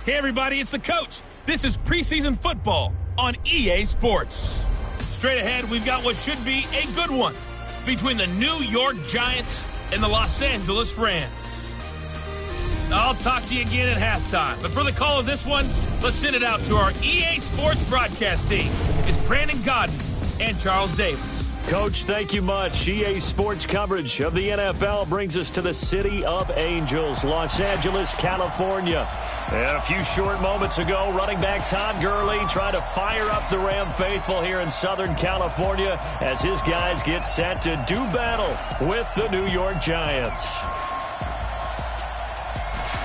Hey, everybody, it's the coach. This is preseason football on EA Sports. Straight ahead, we've got what should be a good one between the New York Giants and the Los Angeles Rams. I'll talk to you again at halftime. But for the call of this one, let's send it out to our EA Sports broadcast team. It's Brandon Godden and Charles Davis. Coach, thank you much. EA Sports coverage of the NFL brings us to the City of Angels, Los Angeles, California. And a few short moments ago, running back Todd Gurley trying to fire up the Ram faithful here in Southern California as his guys get set to do battle with the New York Giants.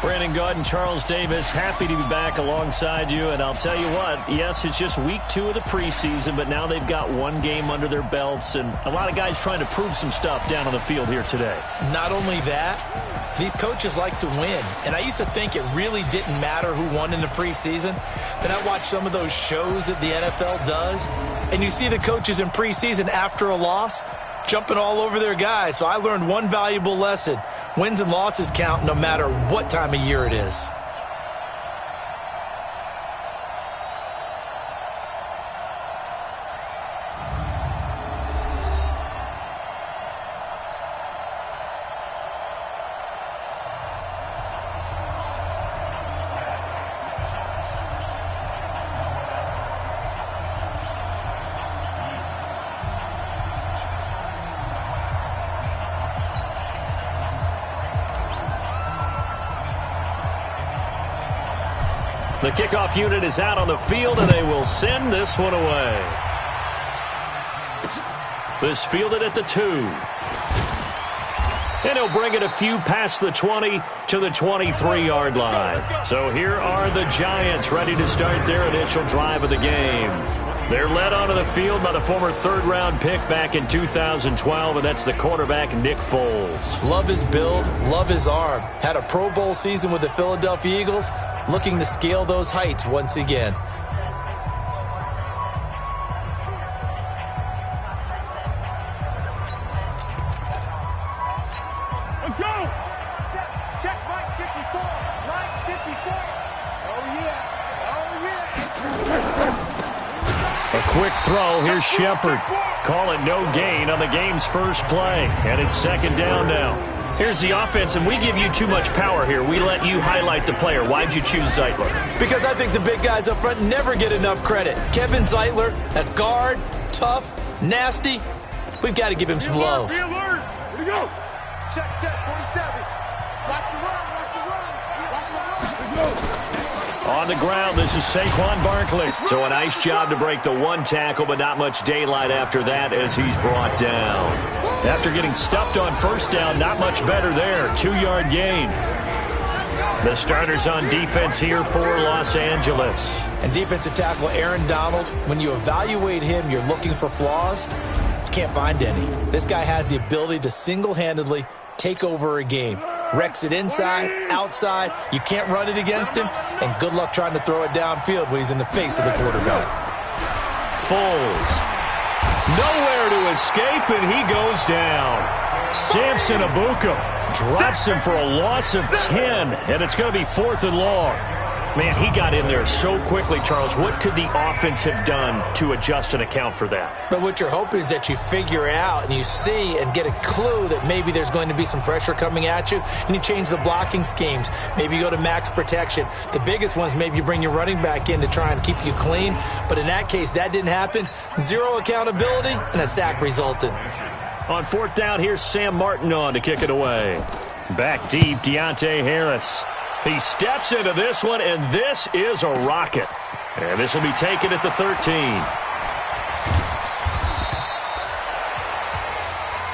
Brandon Godden, Charles Davis, happy to be back alongside you. And I'll tell you what, yes, it's just week 2 of the preseason, but now they've got one game under their belts, and a lot of guys trying to prove some stuff down on the field here today. Not only that, these coaches like to win. And I used to think it really didn't matter who won in the preseason. Then I watched some of those shows that the NFL does, and you see the coaches in preseason after a loss jumping all over their guys. So I learned one valuable lesson. Wins and losses count no matter what time of year it is. The kickoff unit is out on the field, and they will send this one away. This fielded at the 2. And he'll bring it a few past the 20 to the 23-yard line. So here are the Giants ready to start their initial drive of the game. They're led onto the field by the former third-round pick back in 2012, and that's the quarterback, Nick Foles. Love his build, love his arm. Had a Pro Bowl season with the Philadelphia Eagles, looking to scale those heights once again. Let's go! Check line 54. Line 54. Oh, yeah. Oh, yeah. A quick throw. Here's Shepard. Call it no gain on the game's first play. And it's second down now. Here's the offense, and we give you too much power here. We let you highlight the player. Why'd you choose Zeitler? Because I think the big guys up front never get enough credit. Kevin Zeitler, a guard, tough, nasty. We've got to give him some love. Be alert. Here we go. Check, 47. Watch the run, watch the run. Watch the run. Let's go. On the ground, this is Saquon Barkley. So a nice job to break the one tackle, but not much daylight after that as he's brought down. After getting stuffed on first down, not much better there. 2-yard gain. The starters on defense here for Los Angeles. And defensive tackle Aaron Donald, when you evaluate him, you're looking for flaws. You can't find any. This guy has the ability to single-handedly take over a game. Wrecks it inside, outside. You can't run it against him. And good luck trying to throw it downfield when he's in the face of the quarterback. Foles. Nowhere to escape, and he goes down. Samson Abuka drops him for a loss of 10, and it's going to be 4th and long. Man, he got in there so quickly, Charles. What could the offense have done to adjust and account for that? But what you're hoping is that you figure out and you see and get a clue that maybe there's going to be some pressure coming at you, and you change the blocking schemes. Maybe you go to max protection. The biggest one is maybe you bring your running back in to try and keep you clean. But in that case, that didn't happen. Zero accountability, and a sack resulted. On 4th down, here's Sam Martin on to kick it away. Back deep, Deontay Harris. He steps into this one, and this is a rocket. And this will be taken at the 13.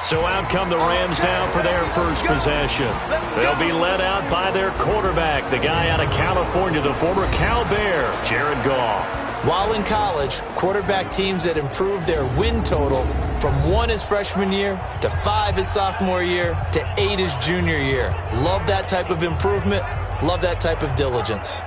So out come the Rams now for their first possession. They'll be led out by their quarterback, the guy out of California, the former Cal Bear, Jared Goff. While in college, quarterback teams that improved their win total from 1 his freshman year to 5 his sophomore year to 8 his junior year. Love that type of improvement. Love that type of diligence.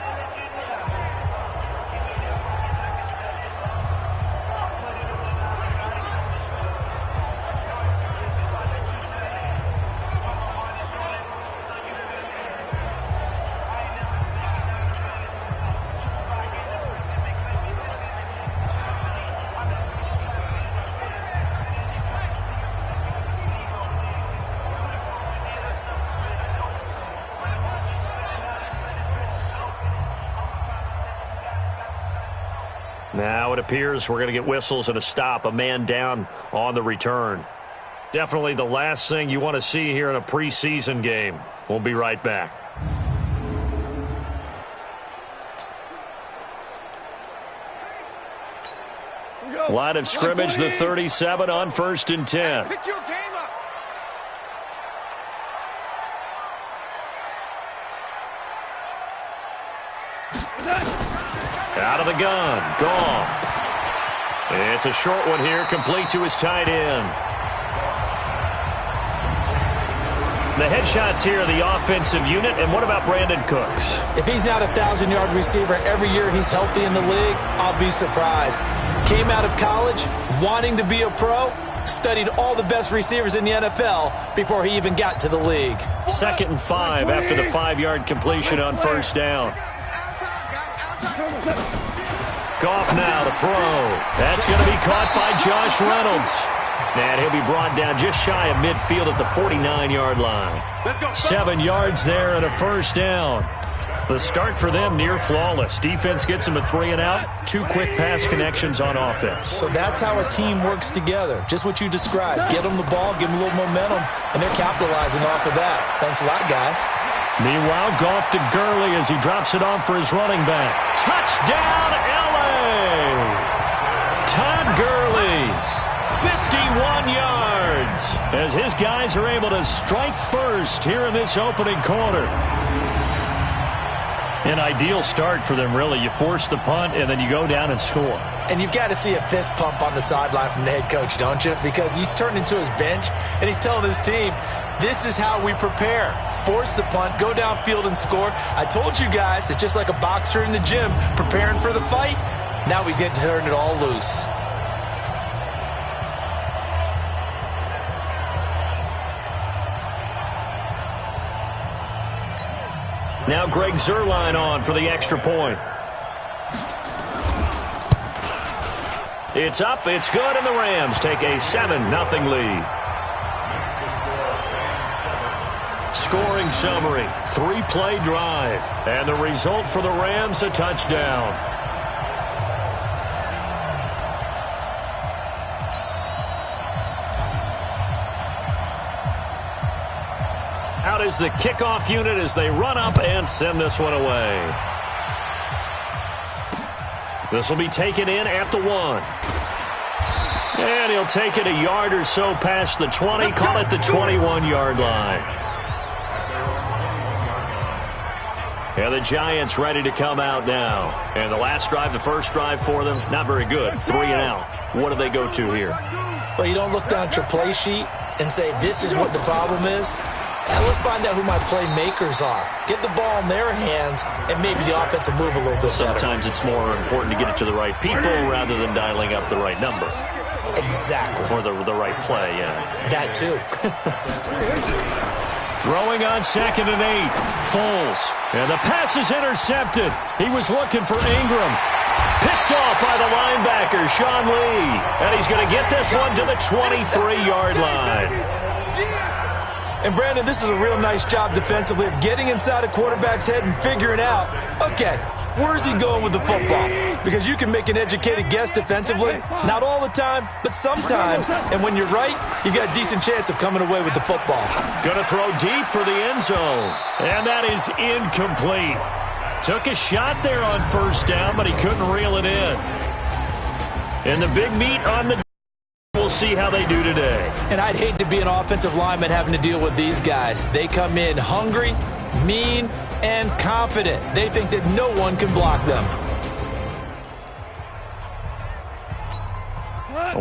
Now it appears we're going to get whistles and a stop, a man down on the return. Definitely the last thing you want to see here in a preseason game. We'll be right back. Line of scrimmage, the 37 on 1st and 10. Pick your game up. Out of the gun, Goff. It's a short one here, complete to his tight end. The headshots here, the offensive unit, and what about Brandon Cooks? If he's not a 1,000-yard receiver every year he's healthy in the league, I'll be surprised. Came out of college wanting to be a pro, studied all the best receivers in the NFL before he even got to the league. 2nd and 5 after the 5-yard completion on 1st down. Goff now to throw. That's going to be caught by Josh Reynolds. And he'll be brought down just shy of midfield at the 49-yard line. 7 yards there and a 1st down. The start for them near flawless. Defense gets them a 3 and out. 2 quick pass connections on offense. So that's how a team works together. Just what you described. Get them the ball, give them a little momentum, and they're capitalizing off of that. Thanks a lot, guys. Meanwhile, Goff to Gurley as he drops it off for his running back. Touchdown, L.A. Todd Gurley, 51 yards, as his guys are able to strike first here in this opening quarter. An ideal start for them, really. You force the punt, and then you go down and score. And you've got to see a fist pump on the sideline from the head coach, don't you? Because he's turned into his bench, and he's telling his team, this is how we prepare. Force the punt, go downfield and score. I told you guys, it's just like a boxer in the gym preparing for the fight. Now we get to turn it all loose. Now Greg Zuerlein on for the extra point. It's up, it's good, and the Rams take a 7-0 lead. Scoring summary, 3-play drive, and the result for the Rams, a touchdown. Out is the kickoff unit as they run up and send this one away. This will be taken in at the 1. And he'll take it a yard or so past the 20, call it the 21-yard line. And the Giants ready to come out now. And the last drive, the first drive for them, not very good. 3 and out. What do they go to here? Well, you don't look down at your play sheet and say, this is what the problem is. Let's find out who my playmakers are. Get the ball in their hands, and maybe the offense will move a little bit better. Sometimes it's more important to get it to the right people rather than dialing up the right number. Exactly. Or the right play, yeah. That too. Throwing on 2nd and 8. Foles. And the pass is intercepted. He was looking for Ingram. Picked off by the linebacker, Sean Lee. And he's going to get this one to the 23-yard line. And, Brandon, this is a real nice job defensively of getting inside a quarterback's head and figuring out, okay, where's he going with the football? Because you can make an educated guess defensively. Not all the time, but sometimes. And when you're right, you've got a decent chance of coming away with the football. Going to throw deep for the end zone. And that is incomplete. Took a shot there on 1st down, but he couldn't reel it in. And the big meat on the... We'll see how they do today. And I'd hate to be an offensive lineman having to deal with these guys. They come in hungry, mean, and confident. They think that no one can block them.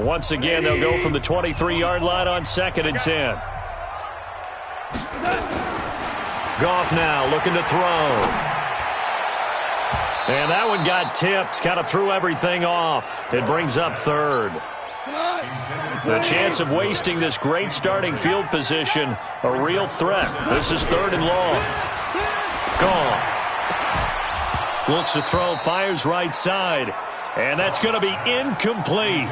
Once again, they'll go from the 23-yard line on 2nd and 10. Goff now looking to throw. And that one got tipped, kind of threw everything off. It brings up 3rd. The chance of wasting this great starting field position, a real threat. This is 3rd and long. Goff looks to throw, fires right side. And that's going to be incomplete.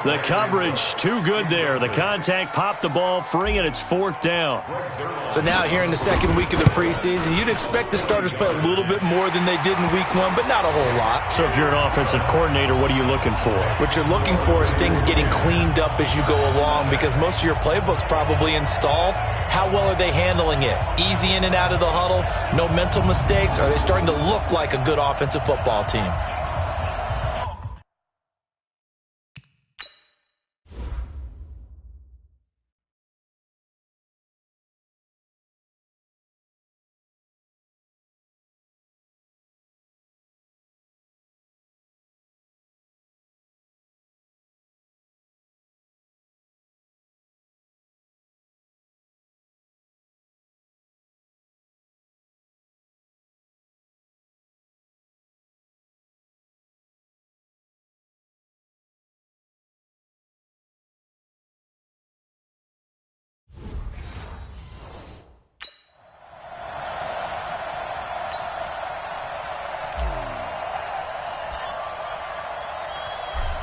The coverage too good there. The contact popped the ball free, and it's 4th down. So now here in the second week of the preseason, you'd expect the starters play a little bit more than they did in week 1, but not a whole lot. So if you're an offensive coordinator, what are you looking for? What you're looking for is things getting cleaned up as you go along, because most of your playbook's probably installed. How well are they handling it? Easy in and out of the huddle? No mental mistakes? Are they starting to look like a good offensive football team?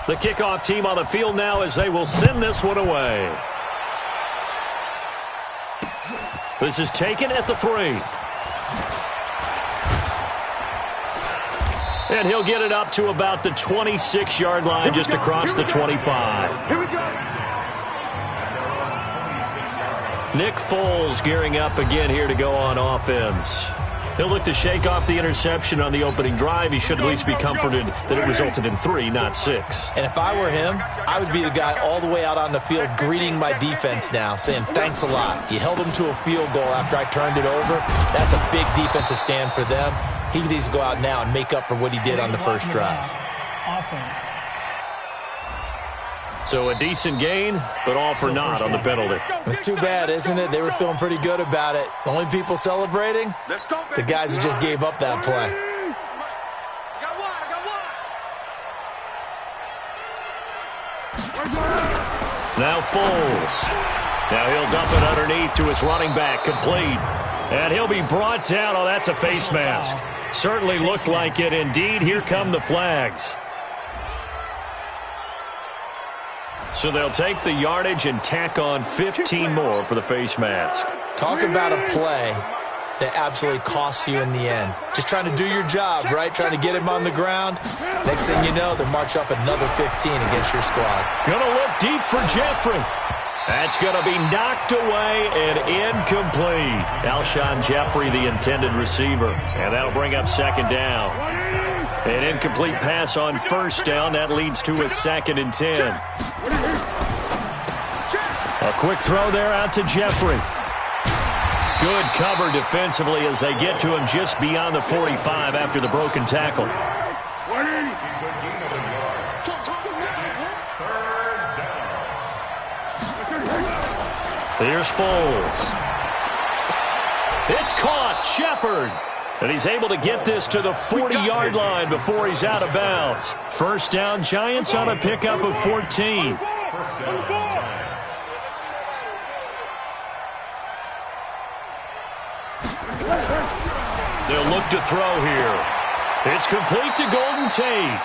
The kickoff team on the field now as they will send this one away. This is taken at the 3. And he'll get it up to about the 26-yard line, just across the 25. Here we go. Nick Foles gearing up again here to go on offense. He'll look to shake off the interception on the opening drive. He should at least be comforted that it resulted in 3, not 6. And if I were him, I would be the guy all the way out on the field greeting my defense now, saying thanks a lot. You held them to a field goal after I turned it over. That's a big defensive stand for them. He needs to go out now and make up for what he did on the first drive. Offense. So a decent gain, but all for naught on the penalty. It's too bad, isn't it? They were feeling pretty good about it. The only people celebrating, the guys who just gave up that play. Now Foles. Now he'll dump it underneath to his running back, complete. And he'll be brought down. Oh, that's a face mask. Certainly looked like it. Indeed, here come the flags. So they'll take the yardage and tack on 15 more for the face mask. Talk about a play that absolutely costs you in the end. Just trying to do your job, right? Trying to get him on the ground. Next thing you know, they march up another 15 against your squad. Gonna look deep for Jeffrey. That's going to be knocked away and incomplete. Alshon Jeffrey, the intended receiver. And that'll bring up 2nd down. An incomplete pass on 1st down. That leads to a 2nd and 10. A quick throw there out to Jeffrey. Good cover defensively as they get to him just beyond the 45 after the broken tackle. Here's Foles. It's caught. Shepard. And he's able to get this to the 40-yard line before he's out of bounds. 1st down, Giants on a pickup of 14. They'll look to throw here. It's complete to Golden Tate.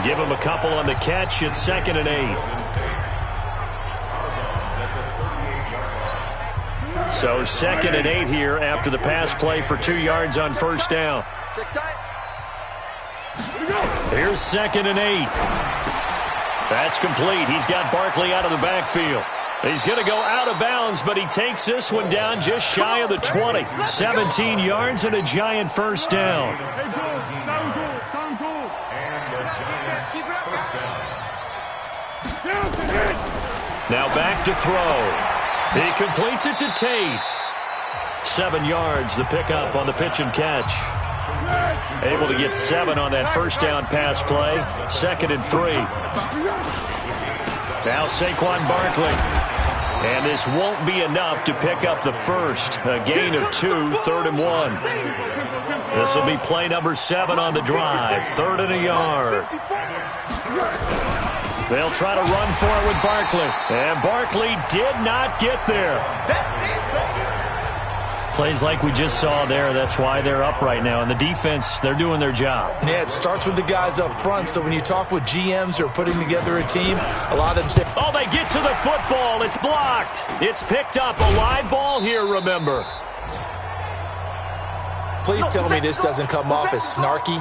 Give him a couple on the catch. It's 2nd and 8. So 2nd and 8 here after the pass play for 2 yards on 1st down. Here's 2nd and 8. That's complete. He's got Barkley out of the backfield. He's going to go out of bounds, but he takes this one down just shy of the 20. 17 yards and a Giant 1st down. Now back to throw. He completes it to Tate. 7 yards, the pickup on the pitch and catch. Able to get 7 on that 1st down pass play. 2nd and 3. Now Saquon Barkley. And this won't be enough to pick up the 1st. A gain of 2, 3rd and 1. This will be play number 7 on the drive. 3rd and a yard. They'll try to run for it with Barkley. And Barkley did not get there. Plays like we just saw there, that's why they're up right now. And the defense, they're doing their job. Yeah, it starts with the guys up front. So when you talk with GMs who are putting together a team, a lot of them say, oh, they get to the football. It's blocked. It's picked up. A live ball here, remember. Please tell me this doesn't come off as snarky.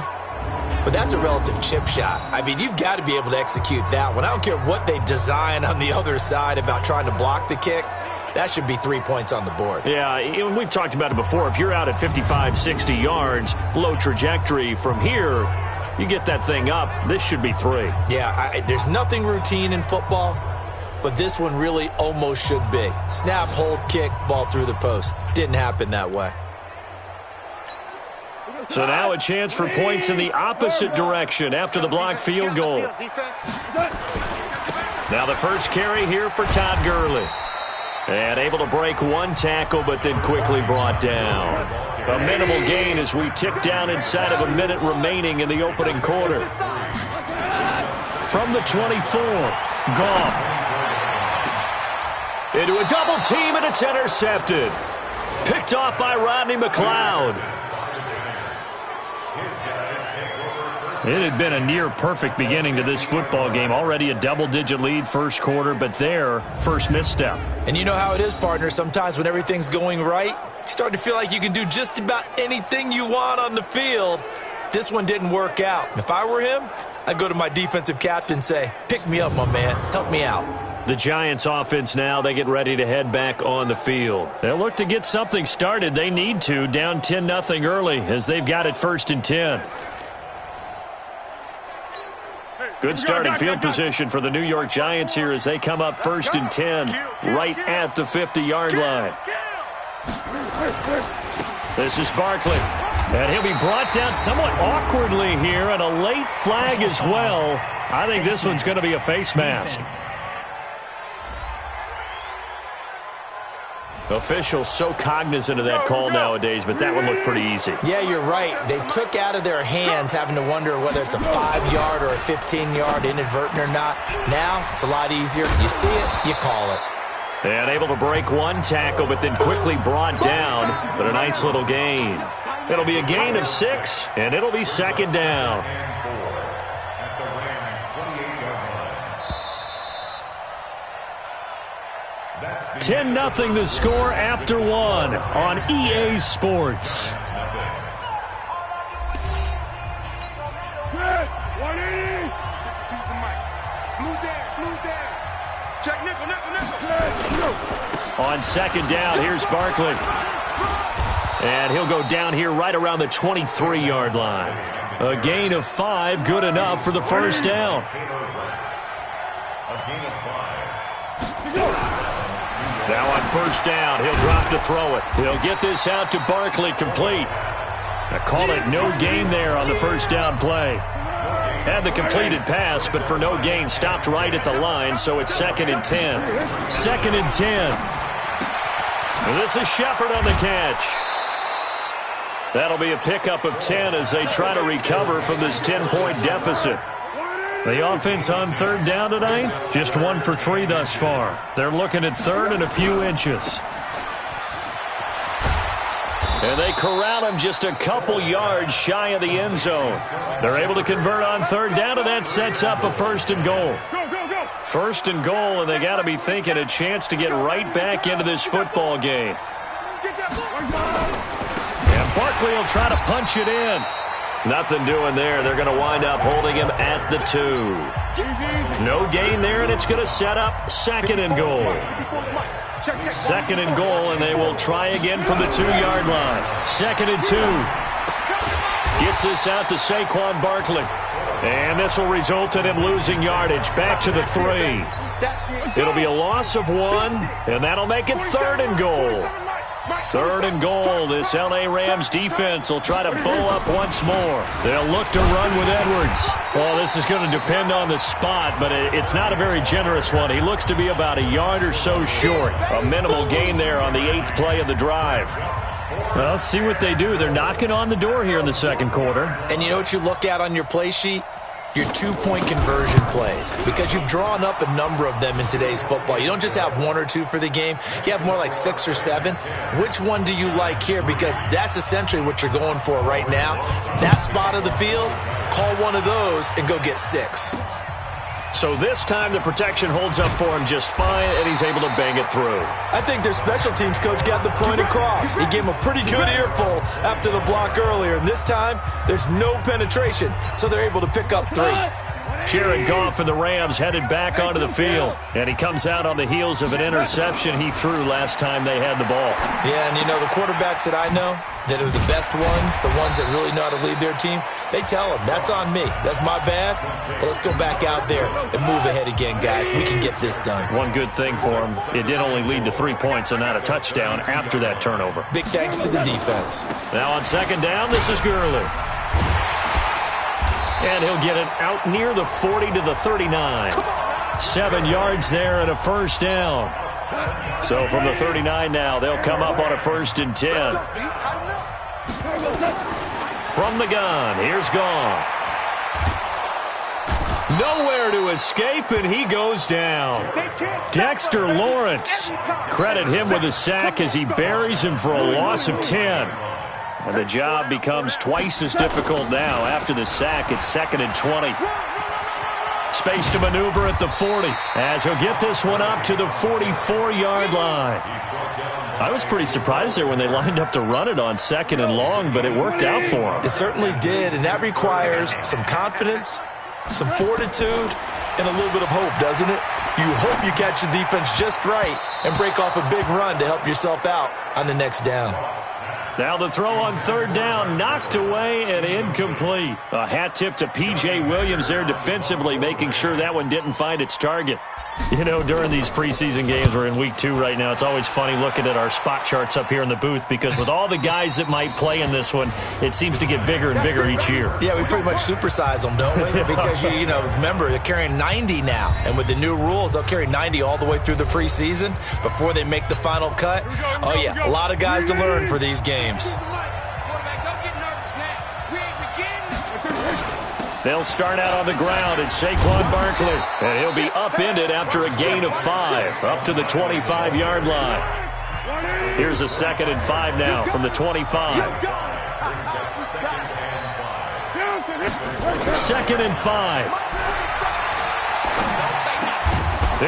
But that's a relative chip shot. I mean, you've got to be able to execute that one. I don't care what they design on the other side about trying to block the kick. That should be 3 points on the board. Yeah, we've talked about it before. If you're out at 55, 60 yards, low trajectory from here, you get that thing up, this should be 3. Yeah, there's nothing routine in football, but this one really almost should be. Snap, hold, kick, ball through the post. Didn't happen that way. So now a chance for points in the opposite direction after the blocked field goal. Now the first carry here for Todd Gurley. And able to break one tackle, but then quickly brought down. A minimal gain as we tick down inside of a minute remaining in the opening quarter. From the 24, Goff. Into a double team, and it's intercepted. Picked off by Rodney McLeod. It had been a near-perfect beginning to this football game. Already a double-digit lead first quarter, but their first misstep. And you know how it is, partner. Sometimes when everything's going right, you start to feel like you can do just about anything you want on the field. This one didn't work out. If I were him, I'd go to my defensive captain and say, pick me up, my man. Help me out. The Giants offense now, they get ready to head back on the field. They'll look to get something started. They need to, down 10-0 early as they've got it 1st and 10. Good starting field position for the New York Giants here as they come up 1st and 10 right at the 50-yard line. This is Barkley. And he'll be brought down somewhat awkwardly here, and a late flag as well. I think this one's going to be a face mask. Officials so cognizant of that call nowadays, but that one looked pretty easy. Yeah, you're right. They took out of their hands having to wonder whether it's a 5-yard or a 15-yard inadvertent or not. Now, it's a lot easier. You see it, you call it. And able to break one tackle, but then quickly brought down. But a nice little gain. It'll be a gain of 6, and it'll be 2nd down. That's 10-0 the score after 1 on EA Sports. Good. 180. Choose the mic. Blue down. Check nickel. On 2nd down, here's Barkley. And he'll go down here right around the 23-yard line. A gain of 5, good enough for the first down. Now on 1st down, he'll drop to throw it. He'll get this out to Barkley, complete. I call it no gain there on the first down play. Had the completed pass, but for no gain, stopped right at the line, so it's 2nd and 10. 2nd and 10. And this is Shepard on the catch. That'll be a pickup of 10 as they try to recover from this 10-point deficit. The offense on 3rd down tonight, just 1 for 3 thus far. They're looking at 3rd and a few inches. And they corral him just a couple yards shy of the end zone. They're able to convert on 3rd down, and that sets up a 1st and goal. 1st and goal, and they got to be thinking a chance to get right back into this football game. And Barkley will try to punch it in. Nothing doing there. They're going to wind up holding him at the 2. No gain there, and it's going to set up 2nd and goal. 2nd and goal, and they will try again from the 2-yard line. 2nd and 2. Gets this out to Saquon Barkley. And this will result in him losing yardage back to the 3. It'll be a loss of 1, and that'll make it 3rd and goal. 3rd and goal. This L.A. Rams defense will try to bow up once more. They'll look to run with Edwards. Well, this is going to depend on the spot, but it's not a very generous one. He looks to be about a yard or so short. A minimal gain there on the 8th play of the drive. Well, let's see what they do. They're knocking on the door here in the 2nd quarter. And you know what you look at on your play sheet? your two-point conversion plays, because you've drawn up a number of them in today's football. You don't just have one or two for the game. You have more like 6 or 7. Which one do you like here? Because that's essentially what you're going for right now. That spot of the field, call one of those and go get 6. So this time the protection holds up for him just fine, and he's able to bang it through. I think their special teams coach got the point across. He gave him a pretty good earful after the block earlier, and this time there's no penetration, so they're able to pick up 3. Jared Goff and the Rams headed back onto the field, and he comes out on the heels of an interception he threw last time they had the ball. Yeah, and you know, the quarterbacks that I know that are the best ones, the ones that really know how to lead their team, they tell them, that's on me. That's my bad, but let's go back out there and move ahead again, guys. We can get this done. One good thing for him, it did only lead to 3 points and not a touchdown after that turnover. Big thanks to the defense. Now on second down, this is Gurley. And he'll get it out near the 40 to the 39. 7 yards there and a first down. So from the 39 now, they'll come up on a 1st and 10. From the gun, here's Goff. Nowhere to escape, and he goes down. Dexter Lawrence. Credit him with a sack as he buries him for a loss of 10. And the job becomes twice as difficult now after the sack. It's 2nd and 20. Space to maneuver at the 40 as he'll get this one up to the 44-yard line. I was pretty surprised there when they lined up to run it on 2nd and long, but it worked out for him. It certainly did, and that requires some confidence, some fortitude, and a little bit of hope, doesn't it? You hope you catch the defense just right and break off a big run to help yourself out on the next down. Now the throw on 3rd down, knocked away and incomplete. A hat tip to P.J. Williams there defensively, making sure that one didn't find its target. You know, during these preseason games, we're in week 2 right now, it's always funny looking at our spot charts up here in the booth, because with all the guys that might play in this one, it seems to get bigger and bigger each year. Yeah, we pretty much supersize them, don't we? Because, you know, remember, they're carrying 90 now. And with the new rules, they'll carry 90 all the way through the preseason before they make the final cut. Oh, yeah, a lot of guys to learn for these games. They'll start out on the ground at Saquon Barkley, and he'll be upended after a gain of 5, up to the 25-yard line. Here's a 2nd and 5 now from the 25. 2nd and 5.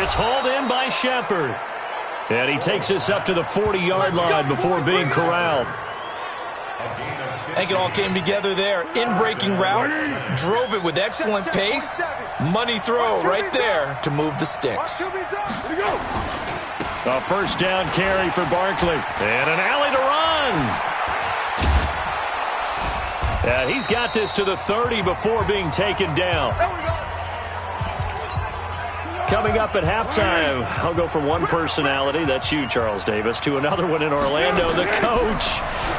It's hauled in by Shepard, and he takes us up to the 40-yard line before being corralled. I think it all came together there. In-breaking route, drove it with excellent pace. Money throw right there to move the sticks. A 1st down carry for Barkley. And an alley to run. He's got this to the 30 before being taken down. Coming up at halftime, I'll go from one personality, that's you, Charles Davis, to another one in Orlando, the coach.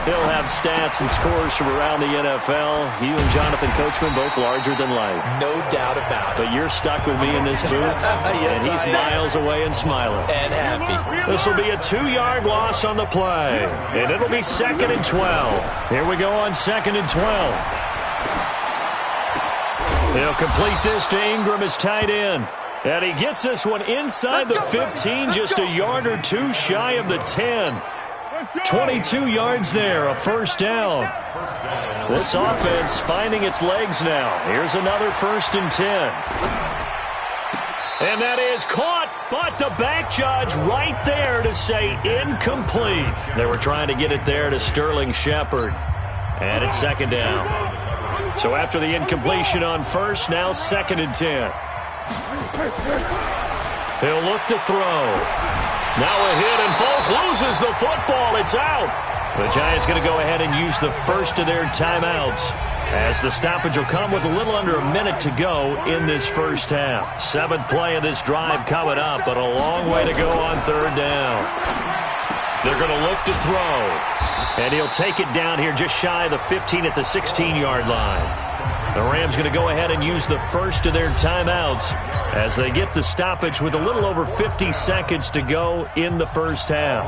He'll have stats and scores from around the NFL. You and Jonathan Coachman, both larger than life. No doubt about it. But you're stuck with me in this booth, yes, and he's miles away and smiling. And happy. This will be a 2-yard loss on the play, and it'll be 2nd and 12. Here we go on 2nd and 12. He'll complete this to Ingram as tight end. And he gets this one inside the 15, just a yard or 2 shy of the 10. 22 yards there, a 1st down. This offense finding its legs now. Here's another 1st and 10. And that is caught, but the back judge right there to say incomplete. They were trying to get it there to Sterling Shepard. And it's 2nd down. So after the incompletion on 1st, now 2nd and 10. He'll look to throw. Now a hit, and Foles loses the football. It's out. The Giants going to go ahead and use the first of their timeouts, as the stoppage will come with a little under a minute to go in this first half. 7th play of this drive coming up, but a long way to go on 3rd down. They're going to look to throw, and he'll take it down here just shy of the 15 at the 16-yard line. The Rams going to go ahead and use the first of their timeouts as they get the stoppage with a little over 50 seconds to go in the first half.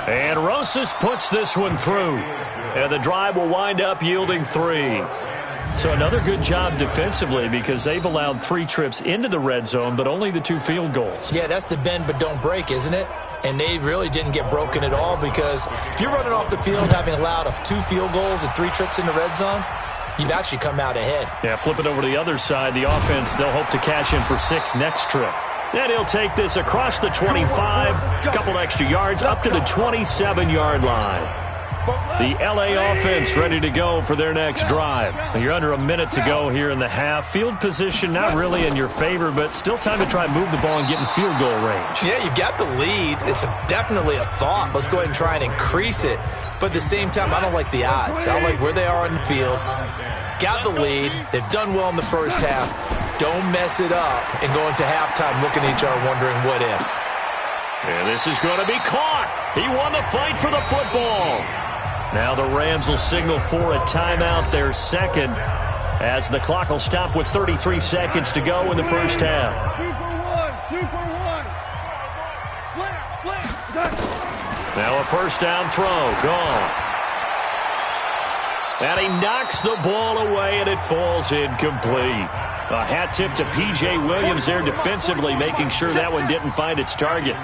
And Rosas puts this one through. And the drive will wind up yielding 3. So another good job defensively because they've allowed 3 trips into the red zone, but only the 2 field goals. Yeah, that's the bend but don't break, isn't it? And they really didn't get broken at all because if you're running off the field having allowed 2 field goals and 3 trips in the red zone, you've actually come out ahead. Yeah, flip it over to the other side. The offense, they'll hope to cash in for 6 next trip. Then he'll take this across the 25, a couple extra yards, up to the 27-yard line. The L.A. offense ready to go for their next drive. You're under a minute to go here in the half. Field position not really in your favor, but still time to try and move the ball and get in field goal range. Yeah, you've got the lead. It's definitely a thought. Let's go ahead and try and increase it. But at the same time, I don't like the odds. I don't like where they are on the field. Got the lead. They've done well in the first half. Don't mess it up and go into halftime looking at each other wondering what if. And this is going to be caught. He won the fight for the football. Now the Rams will signal for a timeout, their second, as the clock will stop with 33 seconds to go in the first half. Super one. Slam. Now a first down throw, gone. And he knocks the ball away, and it falls incomplete. A hat tip to P.J. Williams there defensively, making sure that one didn't find its target.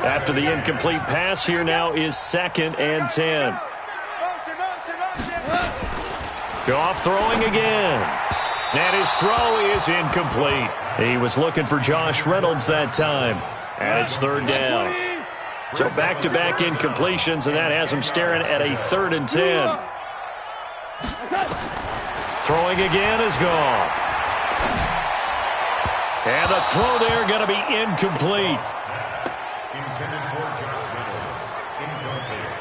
After the incomplete pass, here now is 2nd and 10. Goff throwing again. And his throw is incomplete. He was looking for Josh Reynolds that time. And it's 3rd down. So back-to-back incompletions, and that has him staring at a 3rd and 10. Throwing again is Goff. And the throw there going to be incomplete.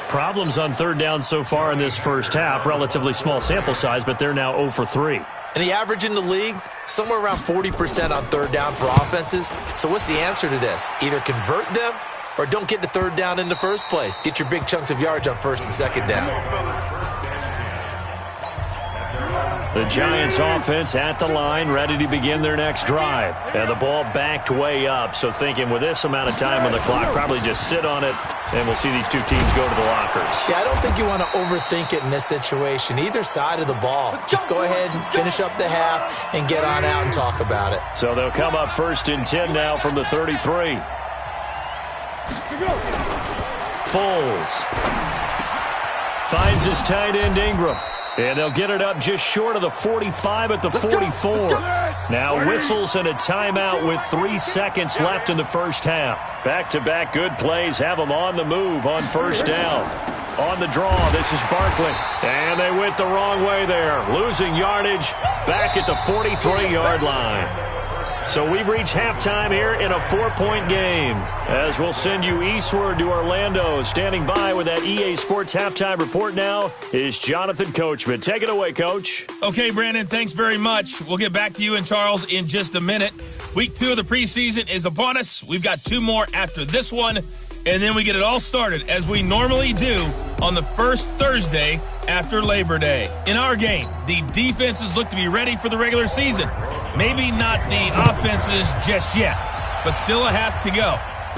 Problems on 3rd down so far in this first half. Relatively small sample size, but they're now 0 for 3. And the average in the league, somewhere around 40% on 3rd down for offenses. So what's the answer to this? Either convert them or don't get to 3rd down in the first place. Get your big chunks of yards on 1st and 2nd down. The Giants offense at the line, ready to begin their next drive. And the ball backed way up, so thinking with this amount of time on the clock, probably just sit on it, and we'll see these 2 teams go to the lockers. Yeah, I don't think you want to overthink it in this situation. Either side of the ball. Just go ahead and finish up the half and get on out and talk about it. So they'll come up 1st and 10 now from the 33. Foles finds his tight end Ingram. And they'll get it up just short of the 45 at the 44. Now whistles and a timeout with 3 seconds left in the first half. Back-to-back good plays have them on the move on 1st down. On the draw, this is Barkley. And they went the wrong way there. Losing yardage back at the 43-yard line. So we've reached halftime here in a 4-point game. As we'll send you eastward to Orlando. Standing by with that EA Sports halftime report now is Jonathan Coachman. Take it away, Coach. Okay, Brandon, thanks very much. We'll get back to you and Charles in just a minute. Week 2 of the preseason is upon us. We've got 2 more after this one, and then we get it all started, as we normally do, on the first Thursday after Labor Day. In our game, the defenses look to be ready for the regular season. Maybe not the offenses just yet, but still a half to go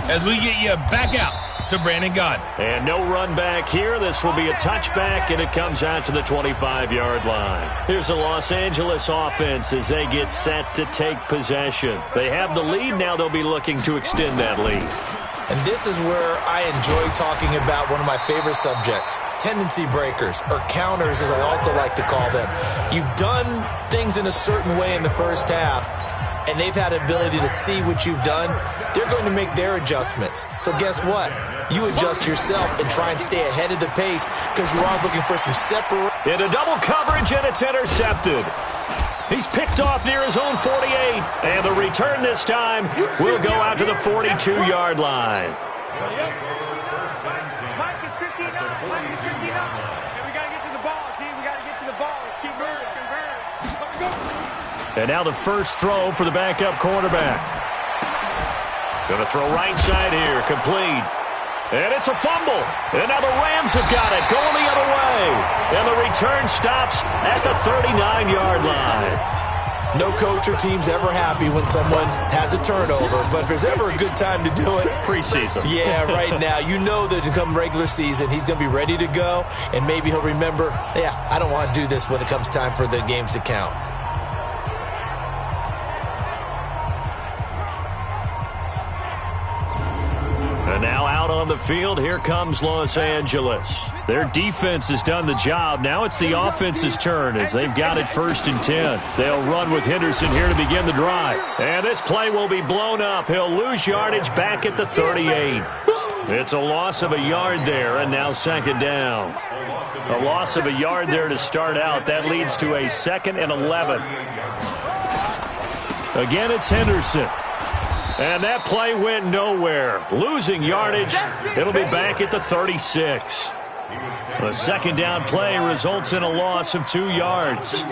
as we get you back out to Brandon Gaudin. And no run back here. This will be a touchback, and it comes out to the 25-yard line. Here's the Los Angeles offense as they get set to take possession. They have the lead. Now they'll be looking to extend that lead. And this is where I enjoy talking about one of my favorite subjects, tendency breakers, or counters as I also like to call them. You've done things in a certain way in the first half, and they've had the ability to see what you've done. They're going to make their adjustments. So guess what? You adjust yourself and try and stay ahead of the pace because you are looking for some separation. Into double coverage, and it's intercepted. He's picked off near his own 48, and the return this time will go out to the 42-yard line. Mike is 15 up. Mike is 15 up. And we got to get to the ball, team. We got to get to the ball. Let's keep moving. Let's go. And now the first throw for the backup quarterback. Going to throw right side here, complete. And it's a fumble. And now the Rams have got it, going the other way. And the return stops at the 39-yard line. No coach or team's ever happy when someone has a turnover, but if there's ever a good time to do it, preseason. Yeah, right now. You know that come regular season, he's going to be ready to go, and maybe he'll remember, yeah, I don't want to do this when it comes time for the games to count. And now out on the field, here comes Los Angeles. Their defense has done the job. Now it's the offense's turn as they've got it 1st and 10. They'll run with Henderson here to begin the drive. And this play will be blown up. He'll lose yardage back at the 38. It's a loss of a yard there, and now 2nd down. A loss of a yard there to start out. That leads to a 2nd and 11. Again, it's Henderson. And that play went nowhere. Losing yardage. It'll be back at the 36. The 2nd down play results in a loss of 2 yards.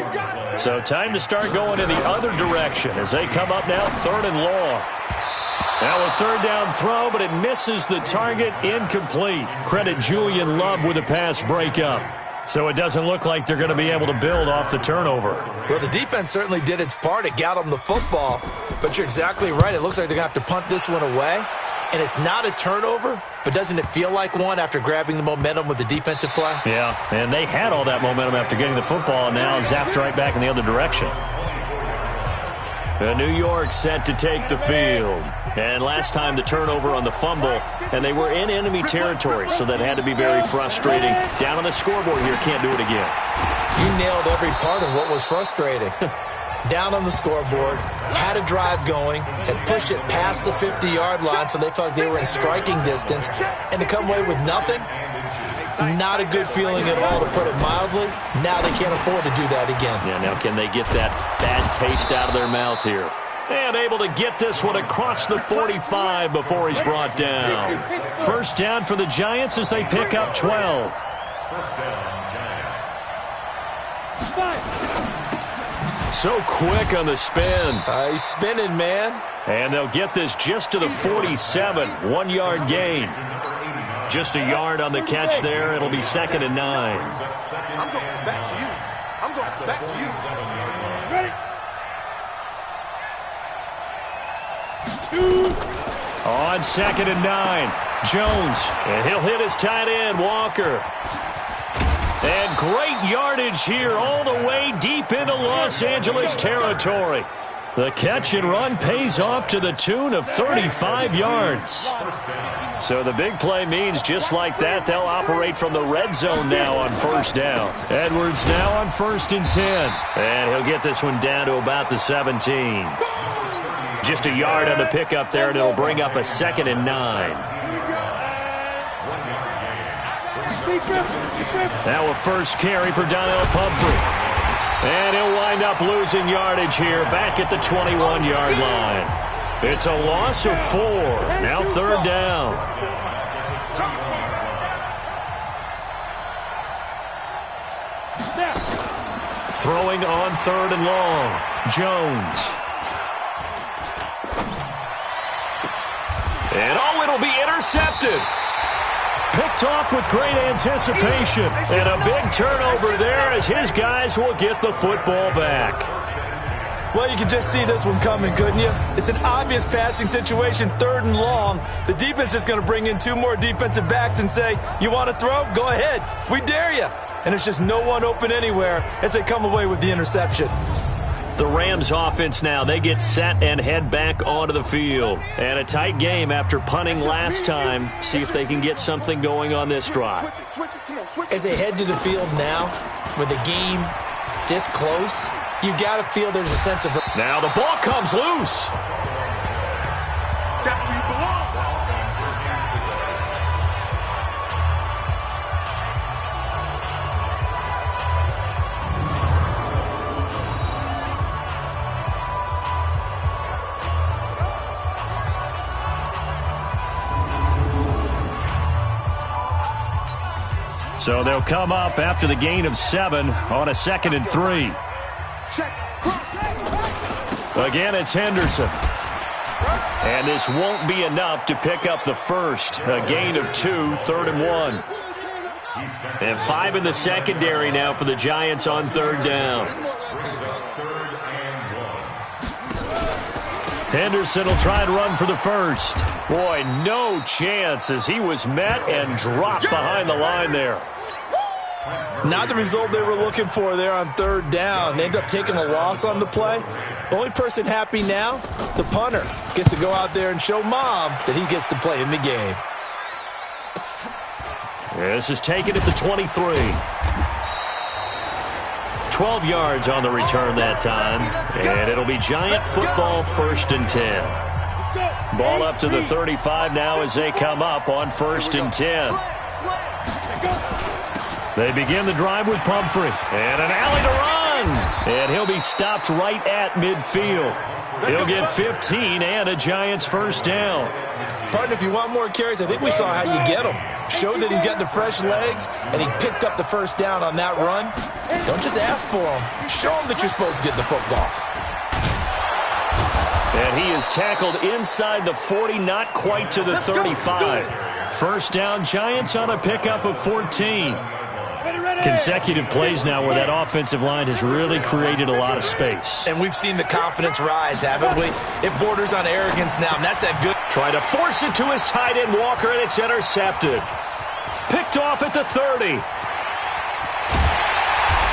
So time to start going in the other direction as they come up now 3rd and long. Now a 3rd down throw, but it misses the target. Incomplete. Credit Julian Love with a pass breakup. So it doesn't look like they're going to be able to build off the turnover. Well, the defense certainly did its part. It got them the football. But you're exactly right. It looks like they're going to have to punt this one away. And it's not a turnover, but doesn't it feel like one after grabbing the momentum with the defensive play? Yeah, and they had all that momentum after getting the football, and now zapped right back in the other direction. New York set to take the field. And last time the turnover on the fumble, and they were in enemy territory, so that had to be very frustrating. Down on the scoreboard here, can't do it again. You nailed every part of what was frustrating. Down on the scoreboard, had a drive going, had pushed it past the 50-yard line, so they felt like they were in striking distance, and to come away with nothing, not a good feeling at all, to put it mildly. Now they can't afford to do that again. Yeah, now can they get that bad taste out of their mouth here? And able to get this one across the 45 before he's brought down. 1st down for the Giants as they pick up 12. 1st down, Giants. So quick on the spin. He's spinning, man. And they'll get this just to the 47. 1-yard gain. Just a yard on the catch there. It'll be 2nd and 9. I'm going back to you. I'm going back to you. Ready? On 2nd and 9, Jones, and he'll hit his tight end, Walker. And great yardage here all the way deep into Los Angeles territory. The catch and run pays off to the tune of 35 yards. So the big play means just like that, they'll operate from the red zone now on 1st down. Edwards now on 1st and 10. And he'll get this one down to about the 17. Just a yard on the pickup there, and it'll bring up a 2nd and 9. Now a first carry for Donnell Pumphrey. And he'll wind up losing yardage here back at the 21-yard line. It's a loss of 4. Now 3rd down. Throwing on 3rd and long. Jones. And it'll be intercepted. Picked off with great anticipation. And a big turnover there as his guys will get the football back. Well, you can just see this one coming, couldn't you? It's an obvious passing situation, 3rd and long. The defense is going to bring in 2 more defensive backs and say, you want to throw? Go ahead. We dare you. And it's just no one open anywhere as they come away with the interception. The Rams offense now, they get set and head back onto the field. And a tight game after punting last time. See if they can get something going on this drive. As they head to the field now, with the game this close, you got to feel there's a sense of... Now the ball comes loose. That's where you belong. So they'll come up after the gain of 7 on a 2nd and 3. Again, it's Henderson. And this won't be enough to pick up the first. A gain of 2, 3rd and 1. And 5 in the secondary now for the Giants on 3rd down. Henderson will try and run for the first. Boy, no chance as he was met and dropped behind the line there. Not the result they were looking for there on third down. They end up taking a loss on the play. The only person happy now, the punter, gets to go out there and show Mom that he gets to play in the game. This is taken at the 23. 12 yards on the return that time. And it'll be Giant football, 1st and 10. Ball up to the 35 now as they come up on 1st and 10. They begin the drive with Pumphrey. And an alley to run. And he'll be stopped right at midfield. He'll get 15 and a Giants first down. Partner, if you want more carries, I think we saw how you get them. Showed that he's got the fresh legs, and he picked up the first down on that run. Don't just ask for him. Show him that you're supposed to get the football. And he is tackled inside the 40, not quite to the 35. First down, Giants on a pickup of 14. Consecutive plays now where that offensive line has really created a lot of space. And we've seen the confidence rise, haven't we? It borders on arrogance now, and that's that good. Try to force it to his tight end, Walker, and it's intercepted. Picked off at the 30.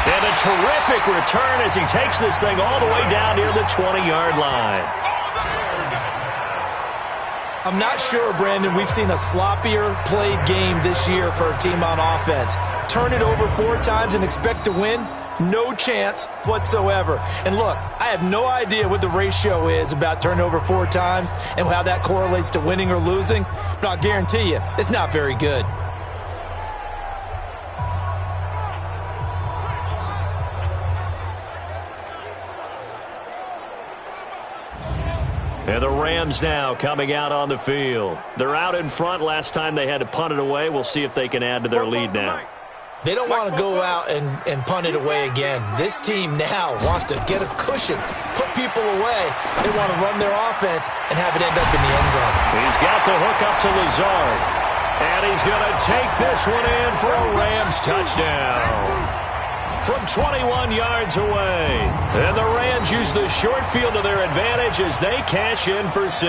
And a terrific return as he takes this thing all the way down near the 20-yard line. I'm not sure, Brandon, we've seen a sloppier played game this year for a team on offense. Turn it over 4 times and expect to win? No chance whatsoever. And look, I have no idea what the ratio is about turning over 4 times and how that correlates to winning or losing, but I'll guarantee you, it's not very good. And the Rams now coming out on the field. They're out in front. Last time they had to punt it away. We'll see if they can add to their lead now. They don't want to go out and punt it away again. This team now wants to get a cushion, put people away. They want to run their offense and have it end up in the end zone. He's got the hook up to Lazard. And he's going to take this one in for a Rams touchdown. From 21 yards away. And the Rams use the short field to their advantage as they cash in for 6.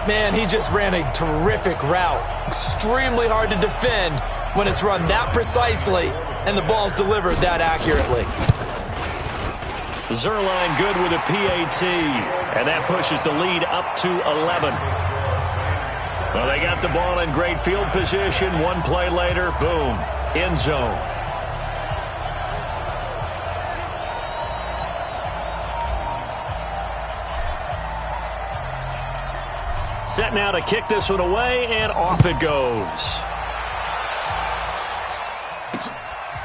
Man, he just ran a terrific route. Extremely hard to defend when it's run that precisely and the ball's delivered that accurately. Zerline good with a PAT. And that pushes the lead up to 11. Well, they got the ball in great field position. One play later, boom, end zone. Set now to kick this one away, and off it goes.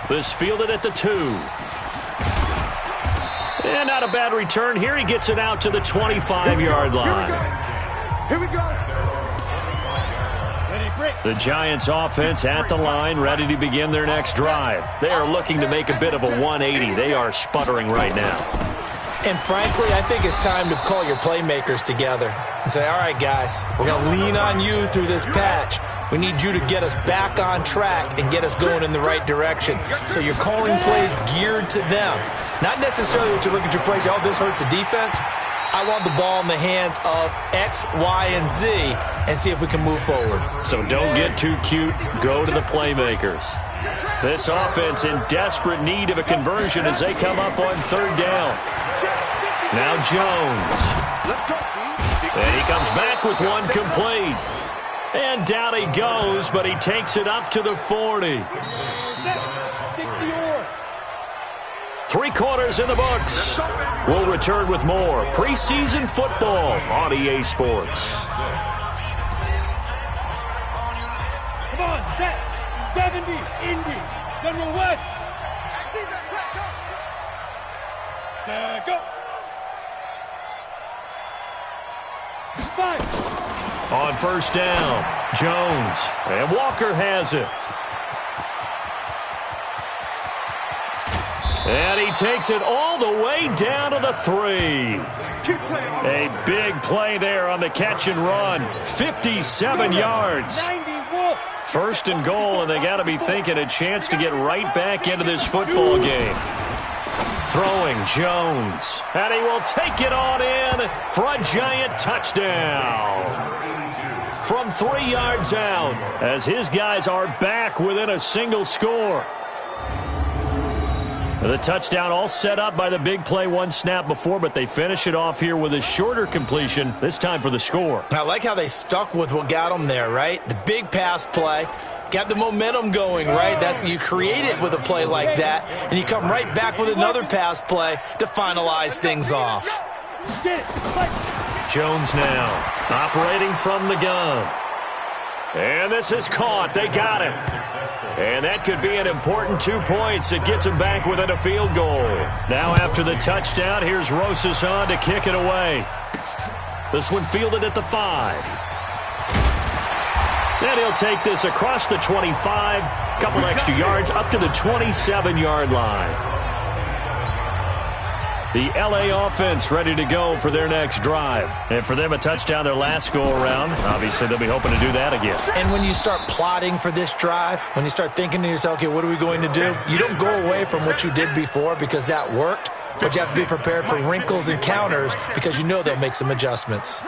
This fielded at the 2. And not a bad return here. He gets it out to the 25-yard line. Here we go. The Giants offense at the line, ready to begin their next drive. They are looking to make a bit of a 180. They are sputtering right now. And frankly, I think it's time to call your playmakers together and say, all right, guys, we're going to lean on you through this patch. We need you to get us back on track and get us going in the right direction. So you're calling plays geared to them. Not necessarily what you look at your plays, oh, this hurts the defense. I want the ball in the hands of X, Y, and Z and see if we can move forward. So don't get too cute. Go to the playmakers. This offense in desperate need of a conversion as they come up on 3rd down. Now Jones. And he comes back with one complete. And down he goes, but he takes it up to the 40. 3 quarters in the books. We'll return with more preseason football on EA Sports. Come on, set. 70, Indy. General West. Set, go. 5. On 1st down, Jones. And Walker has it. And he takes it all the way down to the 3. A big play there on the catch and run. 57 yards. 1st and goal, and they got to be thinking a chance to get right back into this football game. Throwing Jones. And he will take it on in for a giant touchdown. From 3 yards out, as his guys are back within a single score. The touchdown all set up by the big play one snap before, but they finish it off here with a shorter completion, this time for the score. I like how they stuck with what got them there, right? The big pass play. Got the momentum going, right? You create it with a play like that, and you come right back with another pass play to finalize things off. Jones now operating from the gun. And this is caught. They got it. And that could be an important 2 points. It gets them back within a field goal. Now after the touchdown, here's Rosas on to kick it away. This one fielded at the 5. And he'll take this across the 25, couple extra yards up to the 27-yard line. The L.A. offense ready to go for their next drive. And for them, a touchdown their last go-around. Obviously, they'll be hoping to do that again. And when you start plotting for this drive, when you start thinking to yourself, okay, what are we going to do? You don't go away from what you did before because that worked, but you have to be prepared for wrinkles and counters because you know they'll make some adjustments.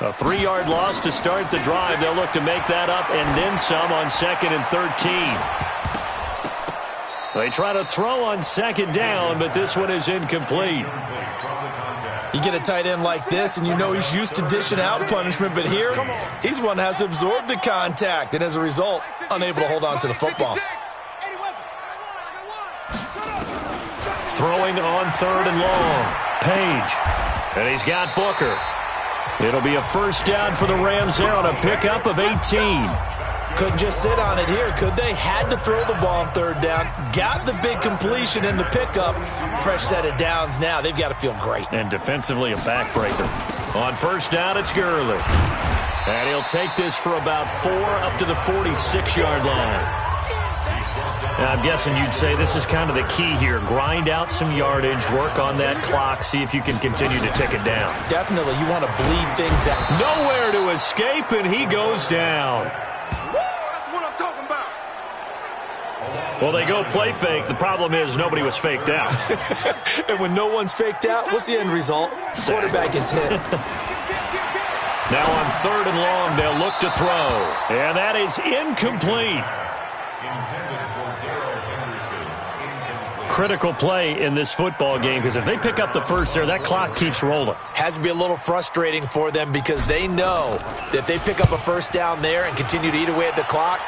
A 3-yard loss to start the drive. They'll look to make that up and then some on 2nd and 13. They try to throw on 2nd down, but this one is incomplete. You get a tight end like this, and you know he's used to dishing out punishment, but here, he's one that has to absorb the contact, and as a result, unable to hold on to the football. Throwing on 3rd and long. Page. And he's got Booker. It'll be a first down for the Rams there on a pickup of 18. Couldn't just sit on it here, could they? Had to throw the ball on 3rd down. Got the big completion in the pickup. Fresh set of downs now. They've got to feel great. And defensively, a backbreaker. On 1st down, it's Gurley. And he'll take this for about 4 up to the 46-yard line. Now, I'm guessing you'd say this is kind of the key here. Grind out some yardage, work on that clock, see if you can continue to tick it down. Definitely. You want to bleed things out. Nowhere to escape, and he goes down. Well, they go play fake. The problem is nobody was faked out. And when no one's faked out, what's the end result? Quarterback gets hit. Now on 3rd and long, they'll look to throw. And that is incomplete. Critical play in this football game because if they pick up the first there, that clock keeps rolling. Has to be a little frustrating for them because they know that if they pick up a first down there and continue to eat away at the clock,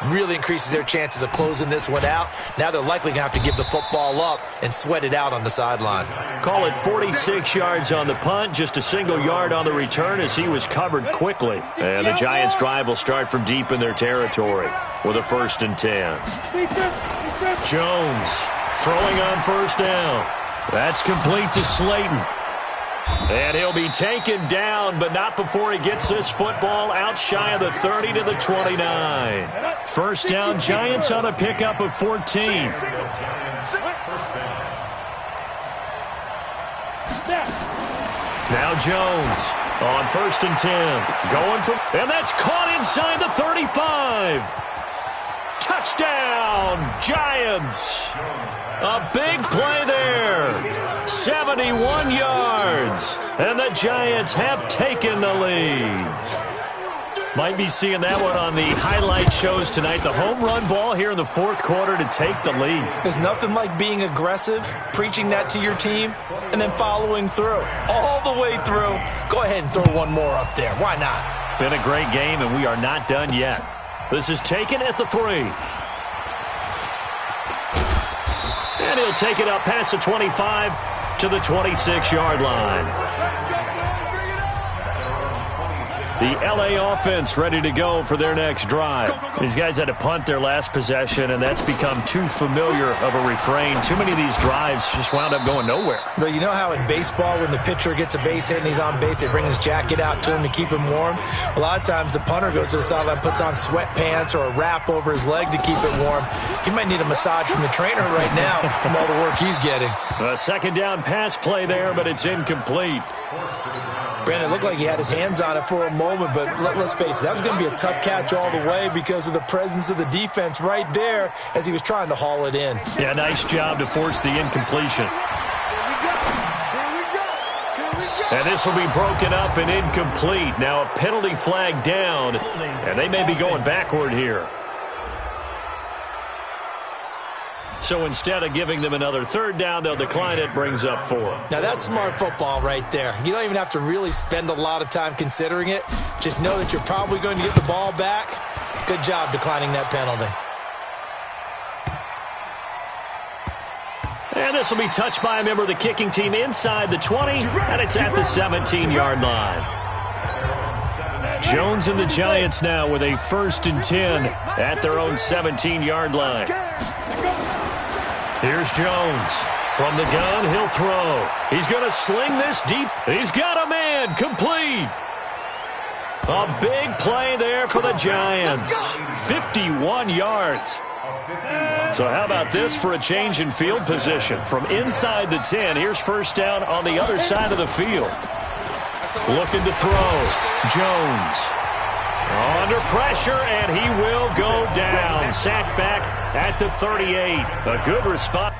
really increases their chances of closing this one out. Now they're likely going to have to give the football up and sweat it out on the sideline. Call it 46 yards on the punt, just a single yard on the return as he was covered quickly. And the Giants' drive will start from deep in their territory with a 1st and 10. Jones throwing on 1st down. That's complete to Slayton. And he'll be taken down, but not before he gets this football out shy of the 30 to the 29. 1st down, Giants on a pickup of 14. Now Jones on 1st and 10. Going for, and that's caught inside the 35. Touchdown, Giants. A big play there. 71 yards. And the Giants have taken the lead. Might be seeing that one on the highlight shows tonight. The home run ball here in the 4th quarter to take the lead. There's nothing like being aggressive, preaching that to your team, and then following through. All the way through. Go ahead and throw one more up there. Why not? Been a great game, and we are not done yet. This is taken at the 3. And he'll take it up past the 25 to the 26-yard line. The L.A. offense ready to go for their next drive. These guys had to punt their last possession, and that's become too familiar of a refrain. Too many of these drives just wound up going nowhere. But you know how in baseball, when the pitcher gets a base hit and he's on base, they bring his jacket out to him to keep him warm? A lot of times the punter goes to the sideline, puts on sweatpants or a wrap over his leg to keep it warm. He might need a massage from the trainer right now from all the work he's getting. A 2nd down pass play there, but it's incomplete. Brandon, it looked like he had his hands on it for a moment, but let's face it, that was going to be a tough catch all the way because of the presence of the defense right there as he was trying to haul it in. Yeah, nice job to force the incompletion. And this will be broken up and incomplete. Now a penalty flag down, and they may be going backward here. So instead of giving them another third down, they'll decline it, brings up 4. Now that's smart football right there. You don't even have to really spend a lot of time considering it. Just know that you're probably going to get the ball back. Good job declining that penalty. And this will be touched by a member of the kicking team inside the 20, and it's at the 17-yard line. Jones and the Giants now with a 1st and 10 at their own 17-yard line. Here's Jones. From the gun, he'll throw. He's going to sling this deep. He's got a man. Complete. A big play there for the Giants. 51 yards. So how about this for a change in field position? From inside the 10, here's first down on the other side of the field. Looking to throw. Jones. Under pressure, and he will go down. Sacked back at the 38. A good response.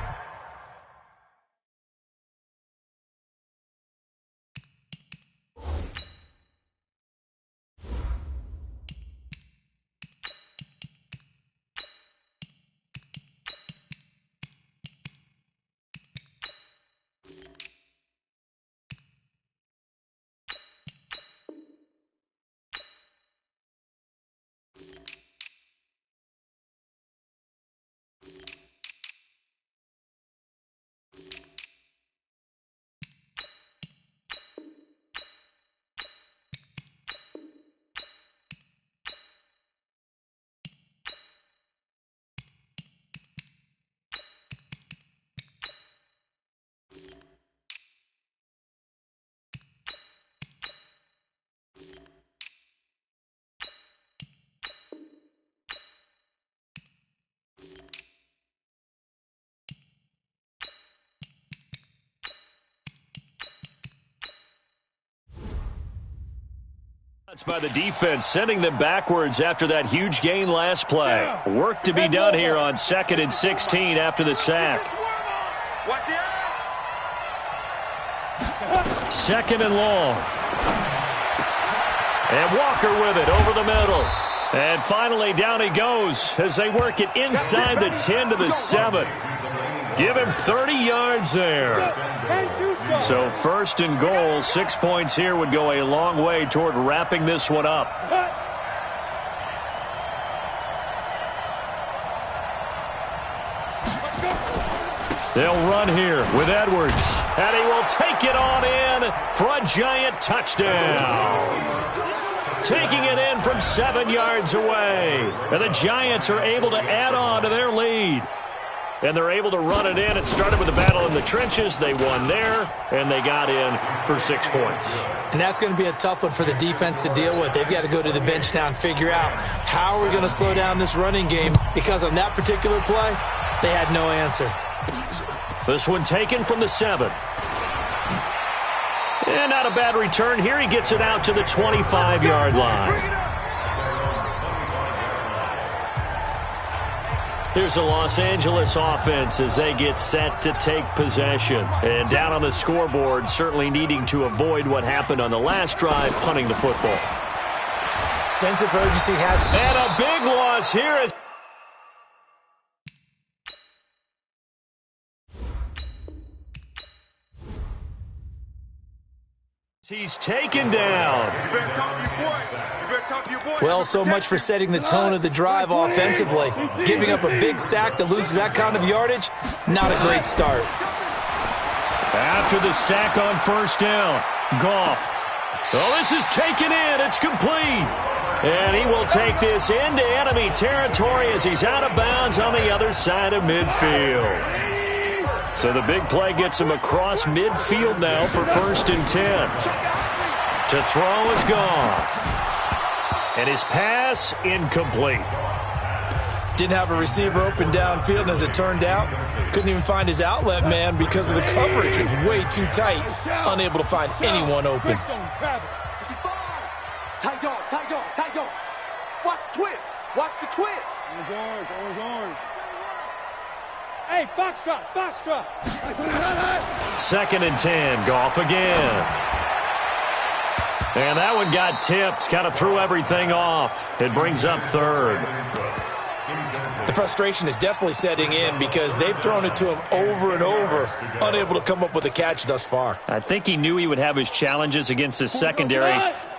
By the defense, sending them backwards after that huge gain last play. Work to be done here on 2nd and 16 after the sack. 2nd and long. And Walker with it over the middle. And finally down he goes as they work it inside the 10 to the 7. Give him 30 yards there. So 1st and goal, 6 points here would go a long way toward wrapping this one up. They'll run here with Edwards, and he will take it on in for a Giant touchdown. Taking it in from 7 yards away. And the Giants are able to add on to their lead. And they're able to run it in. It started with a battle in the trenches. They won there, and they got in for 6 points. And that's going to be a tough one for the defense to deal with. They've got to go to the bench now and figure out how we're going to slow down this running game, because on that particular play, they had no answer. This one taken from the 7. And not a bad return. Here he gets it out to the 25-yard line. Here's the Los Angeles offense as they get set to take possession. And down on the scoreboard, certainly needing to avoid what happened on the last drive, punting the football. Sense of urgency has... And a big loss here is... He's taken down. Well, so much for setting the tone of the drive offensively. Giving up a big sack that loses that kind of yardage, not a great start. After the sack on 1st down, Goff. Oh, this is taken in. It's complete. And he will take this into enemy territory as he's out of bounds on the other side of midfield. So the big play gets him across midfield now for 1st and 10. To throw is Goff. And his pass incomplete. Didn't have a receiver open downfield, and as it turned out, couldn't even find his outlet man because of the coverage. It's way too tight, unable to find anyone open. Tight dog, tight dog, tight dog. Watch the twist. Watch the twist. Orange. Hey, foxtrot, foxtrot. 2nd and 10, Goff again. And that one got tipped, kind of threw everything off. It brings up 3rd. The frustration is definitely setting in because they've thrown it to him over and over, unable to come up with a catch thus far. I think he knew he would have his challenges against the secondary.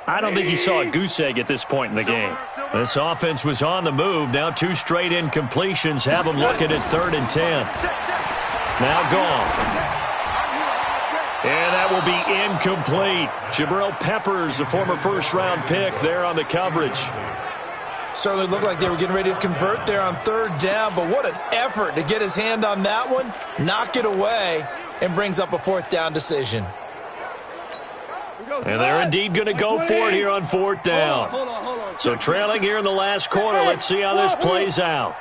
I don't think he saw a goose egg at this point in the game. This offense was on the move. Now 2 straight incompletions have him looking at 3rd and 10. Now Goff. And that will be incomplete. Jabril Peppers, the former first-round pick, there on the coverage. Certainly looked like they were getting ready to convert there on 3rd down, but what an effort to get his hand on that one, knock it away, and brings up a 4th down decision. And they're indeed going to go for it here on 4th down. So trailing here in the last quarter, let's see how this plays out.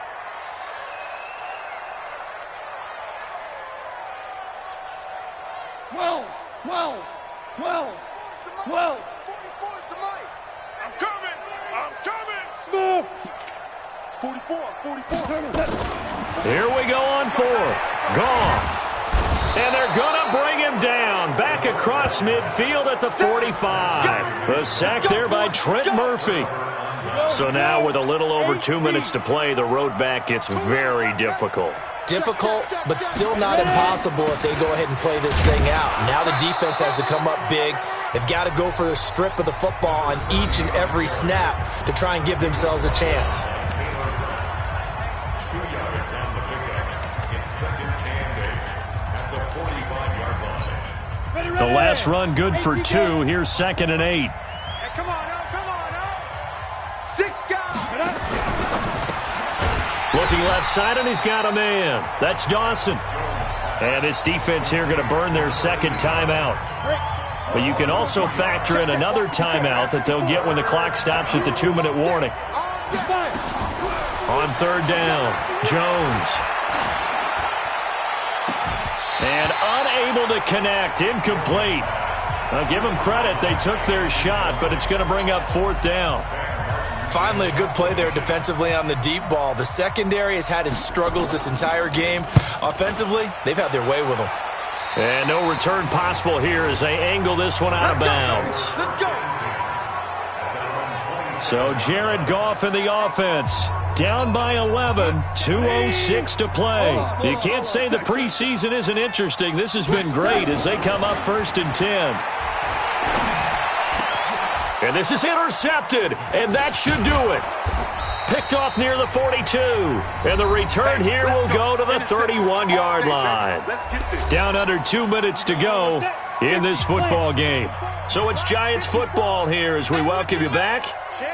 Well. I'm coming. Smooth. 44. Here we go on 4th. Goff. And they're going to bring him down. Back across midfield at the 45. The sack there by Trent Murphy. So now with a little over 2 minutes to play, the road back gets very difficult. Difficult, but still not impossible if they go ahead and play this thing out. Now the defense has to come up big. They've got to go for the strip of the football on each and every snap to try and give themselves a chance. The last run good for 2. Here's 2nd and 8. Come on now. 6 guys. Looking left side, and he's got a man. That's Dawson. And this defense here going to burn their 2nd timeout. But you can also factor in another timeout that they'll get when the clock stops at the 2-minute warning. On 3rd down, Jones. And unable to connect, incomplete. I'll give them credit, they took their shot, but it's going to bring up 4th down. Finally, a good play there defensively on the deep ball. The secondary has had its struggles this entire game. Offensively, they've had their way with them. And no return possible here as they angle this one out of bounds. So Jared Goff in the offense. Down by 11, 2:06 to play. You can't say the preseason isn't interesting. This has been great as they come up 1st and 10. And this is intercepted, and that should do it. Picked off near the 42. And the return here will go to the 31-yard line. Down under 2 minutes to go in this football game. So it's Giants football here as we welcome you back.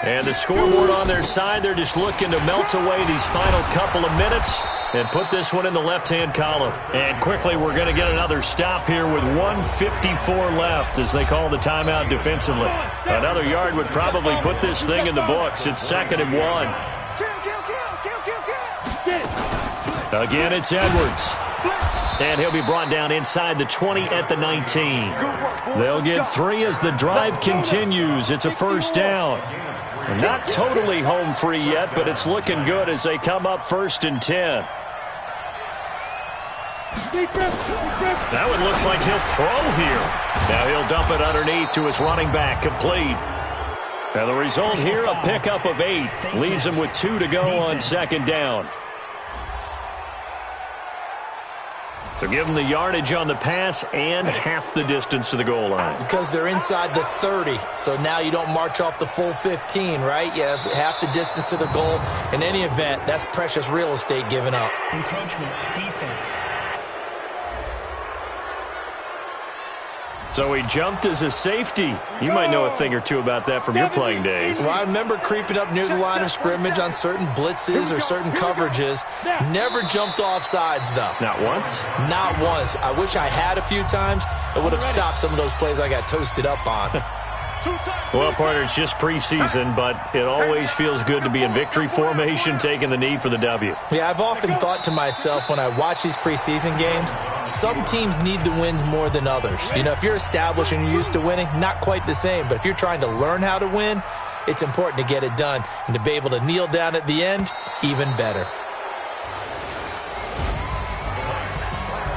And the scoreboard on their side, they're just looking to melt away these final couple of minutes and put this one in the left-hand column. And quickly, we're going to get another stop here with 1:54 left as they call the timeout defensively. Another yard would probably put this thing in the books. It's 2nd and 1. Again, it's Edwards. And he'll be brought down inside the 20 at the 19. They'll get 3 as the drive continues. It's a 1st down. Not totally home free yet, but it's looking good as they come up 1st and 10. That one looks like he'll throw here. Now he'll dump it underneath to his running back, complete. Now the result here, a pickup of 8. Leaves him with 2 to go on 2nd down. So give them the yardage on the pass and half the distance to the goal line. Because they're inside the 30, so now you don't march off the full 15, right? You have half the distance to the goal. In any event, that's precious real estate given up. Encroachment, defense. So he jumped as a safety. You might know a thing or two about that from your playing days. Well, I remember creeping up near the line of scrimmage on certain blitzes or certain coverages. Never jumped off sides, though. Not once? Not once. I wish I had a few times. It would have stopped some of those plays I got toasted up on. Well, partner, it's just preseason, but it always feels good to be in victory formation, taking the knee for the W. Yeah, I've often thought to myself when I watch these preseason games, some teams need the wins more than others. You know, if you're established and you're used to winning, not quite the same. But if you're trying to learn how to win, it's important to get it done. And to be able to kneel down at the end, even better.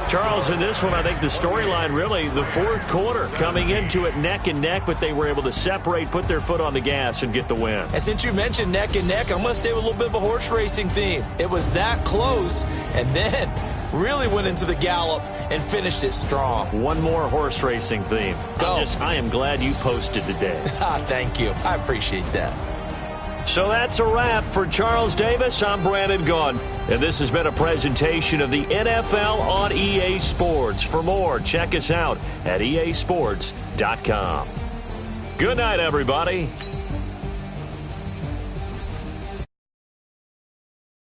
Charles, in this one, I think the storyline really, the fourth quarter, coming into it neck and neck, but they were able to separate, put their foot on the gas, and get the win. And since you mentioned neck and neck, I'm going to stay with a little bit of a horse racing theme. It was that close, and then really went into the gallop and finished it strong. One more horse racing theme. Go. I am glad you posted today. Thank you. I appreciate that. So that's a wrap for Charles Davis. I'm Brandon Gunn, and this has been a presentation of the NFL on EA Sports. For more, check us out at easports.com. Good night, everybody.